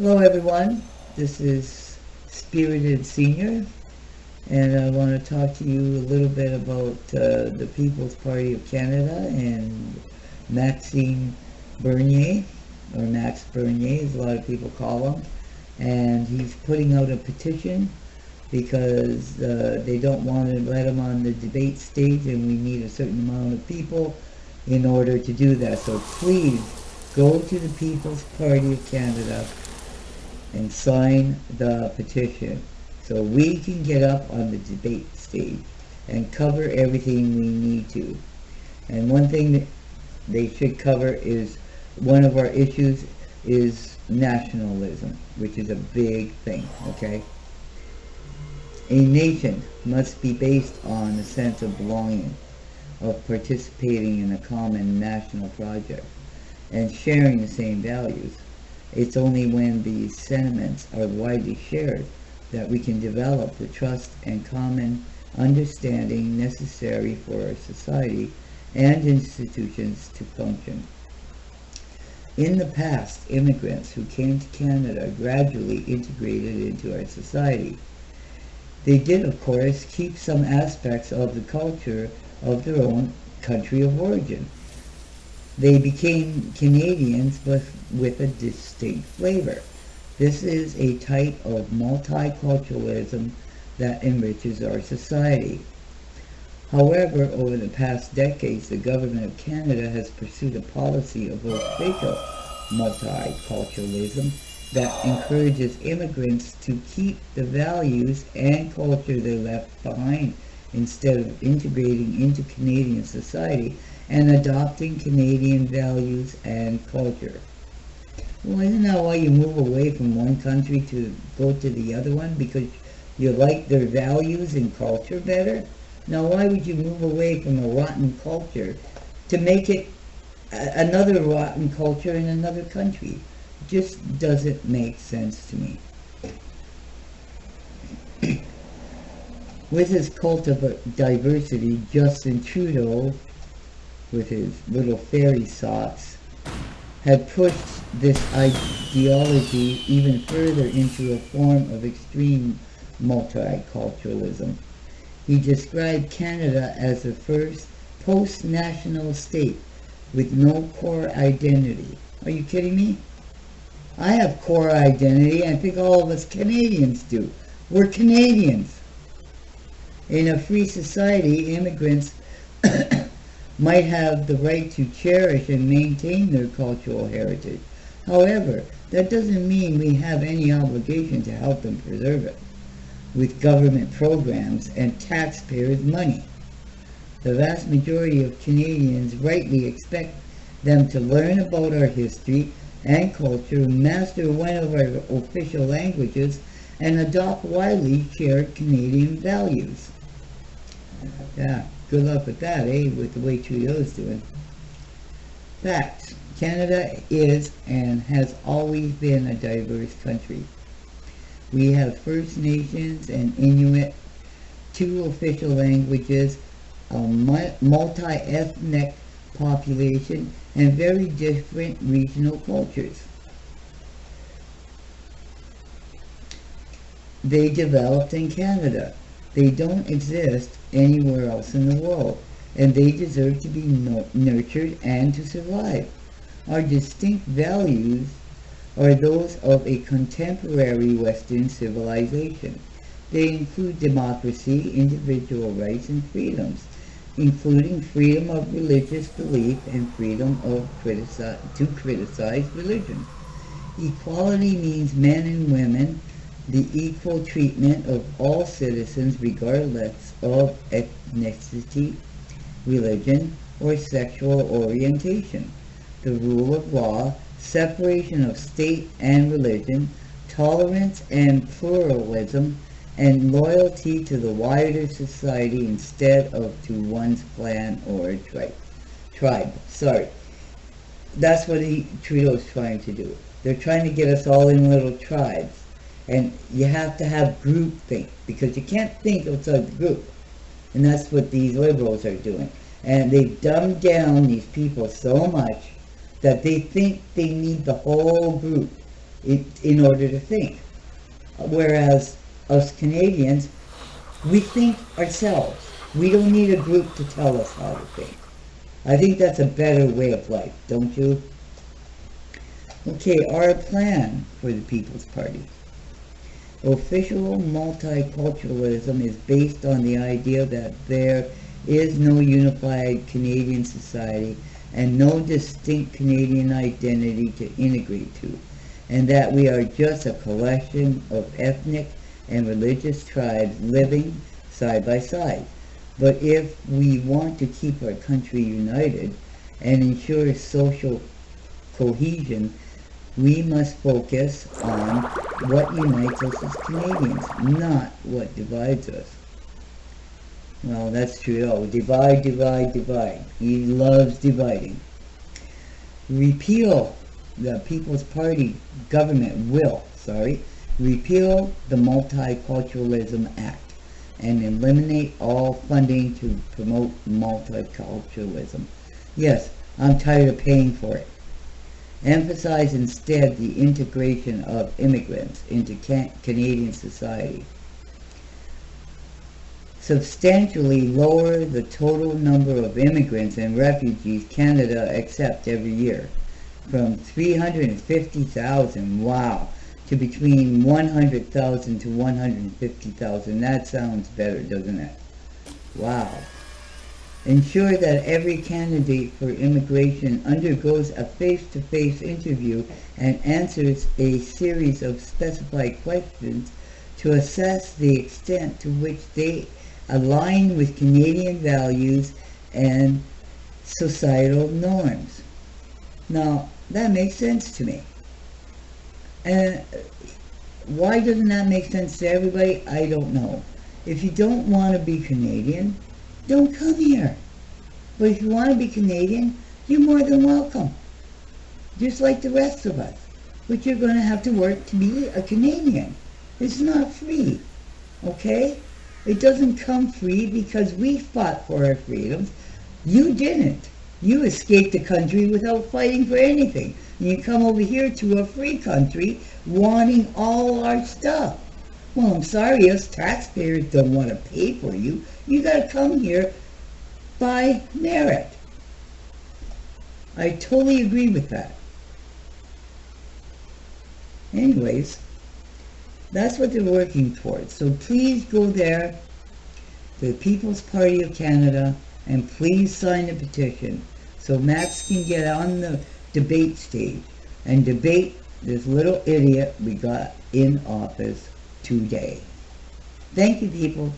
Hello everyone, this is Spirited Senior, and I want to talk to you a little bit about the People's Party of Canada and Maxime Bernier, or Max Bernier as a lot of people call him, and he's putting out a petition because they don't want to let him on the debate stage, and we need a certain amount of people in order to do that. So please go to the People's Party of Canada and sign the petition so we can get up on the debate stage and cover everything we need to. And one thing that they should cover is one of our issues is nationalism, which is a big thing, okay? A nation must be based on a sense of belonging, of participating in a common national project, and sharing the same values. It's only when these sentiments are widely shared that we can develop the trust and common understanding necessary for our society and institutions to function. In the past, immigrants who came to Canada gradually integrated into our society. They did, of course, keep some aspects of the culture of their own country of origin. They became Canadians but with a distinct flavor. This is a type of multiculturalism that enriches our society. However, over the past decades, the Government of Canada has pursued a policy of official multiculturalism that encourages immigrants to keep the values and culture they left behind instead of integrating into Canadian society and adopting Canadian values and culture. Well, isn't that why you move away from one country to go to the other one? Because you like their values and culture better? Now, why would you move away from a rotten culture to make it another rotten culture in another country? It just doesn't make sense to me. With his cult of diversity, Justin Trudeau, with his little fairy socks, had pushed this ideology even further into a form of extreme multiculturalism. He described Canada as the first post-national state with no core identity. Are you kidding me? I have core identity, and I think all of us Canadians do. We're Canadians. In a free society, immigrants might have the right to cherish and maintain their cultural heritage. However, that doesn't mean we have any obligation to help them preserve it with government programs and taxpayers' money. The vast majority of Canadians rightly expect them to learn about our history and culture, master one of our official languages, and adopt widely shared Canadian values. Yeah, good luck with that, eh, with the way Trudeau's doing. Facts. Canada is and has always been a diverse country. We have First Nations and Inuit, two official languages, a multi-ethnic population, and very different regional cultures. They developed in Canada. They don't exist anywhere else in the world, and they deserve to be nurtured and to survive. Our distinct values are those of a contemporary Western civilization. They include democracy, individual rights, and freedoms, including freedom of religious belief and freedom of to criticize religion. Equality means men and women, the equal treatment of all citizens regardless of ethnicity, religion, or sexual orientation. The rule of law, separation of state and religion, tolerance and pluralism, and loyalty to the wider society instead of to one's clan or tribe. Sorry. That's what Trudeau's trying to do. They're trying to get us all in little tribes. And you have to have groupthink, because you can't think outside the group. And that's what these liberals are doing. And they've dumbed down these people so much that they think they need the whole group in order to think. Whereas us Canadians, we think ourselves. We don't need a group to tell us how to think. I think that's a better way of life, don't you? Okay, our plan for the People's Party. Official multiculturalism is based on the idea that there is no unified Canadian society and no distinct Canadian identity to integrate to, and that we are just a collection of ethnic and religious tribes living side by side. But if we want to keep our country united and ensure social cohesion, we must focus on what unites us as Canadians, not what divides us. Well, that's true. Oh, divide, divide, divide. He loves dividing. Repeal the People's Party government will, repeal the Multiculturalism Act and eliminate all funding to promote multiculturalism. Yes, I'm tired of paying for it. Emphasize instead the integration of immigrants into Canadian society. Substantially lower the total number of immigrants and refugees Canada accepts every year, from 350,000, wow, to between 100,000 to 150,000. That sounds better, doesn't it? Wow. Ensure that every candidate for immigration undergoes a face-to-face interview and answers a series of specified questions to assess the extent to which they align with Canadian values and societal norms. Now, that makes sense to me. And why doesn't that make sense to everybody? I don't know. If you don't want to be Canadian, don't come here. But if you want to be Canadian, you're more than welcome. Just like the rest of us. But you're going to have to work to be a Canadian. It's not free. Okay? It doesn't come free because we fought for our freedoms. You didn't. You escaped the country without fighting for anything. And you come over here to a free country wanting all our stuff. Well, I'm sorry, us taxpayers don't want to pay for you. You got to come here by merit. I totally agree with that. Anyways, that's what they're working towards. So please go there, the People's Party of Canada, and please sign the petition so Max can get on the debate stage and debate this little idiot we got in office today. Thank you, people.